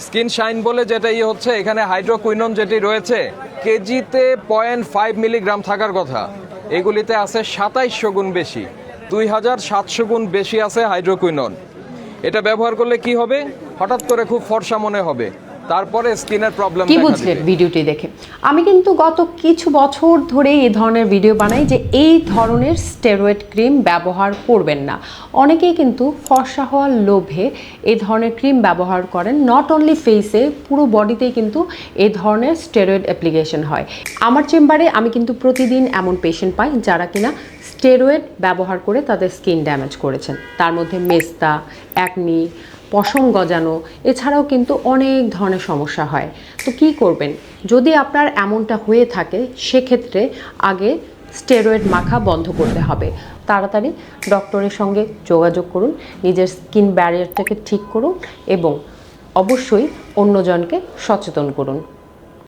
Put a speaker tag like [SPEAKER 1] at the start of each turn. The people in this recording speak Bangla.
[SPEAKER 1] স্কিন শাইন বলে যেটাই হচ্ছে, এখানে হাইড্রোকুইনন যেটি রয়েছে কেজিতে 0.5 মিলিগ্রাম থাকার কথা, এগুলিতে আছে 2700 গুণ বেশি, 2700 গুণ বেশি আছে হাইড্রোকুইনন। এটা ব্যবহার করলে কি হবে, হঠাৎ করে খুব ফর্সা মনে হবে, তারপরে স্কিনের প্রবলেম
[SPEAKER 2] কি
[SPEAKER 1] দেখা
[SPEAKER 2] বুঝলেন
[SPEAKER 1] দিবে।
[SPEAKER 2] ভিডিওটি দেখে? আমি কিন্তু গত কিছু বছর ধরে এই ধরনের ভিডিও বানাই যে এই ধরনের স্টেরয়েড ক্রিম ব্যবহার করবেন না। অনেকেই কিন্তু ফর্সা হওয়ার লোভে এই ধরনের ক্রিম ব্যবহার করেন। নট অনলি ফেসে, পুরো বডিতেই কিন্তু এই ধরনের স্টেরয়েড অ্যাপ্লিকেশন হয়। আমার চেম্বারে আমি কিন্তু প্রতিদিন এমন পেশেন্ট পাই যারা কিনা স্টেরয়েড ব্যবহার করে তাদের স্কিন ড্যামেজ করেছেন। তার মধ্যে মেস্তা, অ্যাকনি, পশম গজানো, এছাড়াও কিন্তু অনেক ধরনের সমস্যা হয়। তো কি করবেন যদি আপনার এমনটা হয়ে থাকে? সেক্ষেত্রে আগে স্টেরয়েড মাখা বন্ধ করতে হবে। তাড়াতাড়ি ডক্টরের সঙ্গে যোগাযোগ করুন, নিজের স্কিন ব্যারিয়ারটাকে ঠিক করুন এবং অবশ্যই অন্যজনকে সচেতন করুন।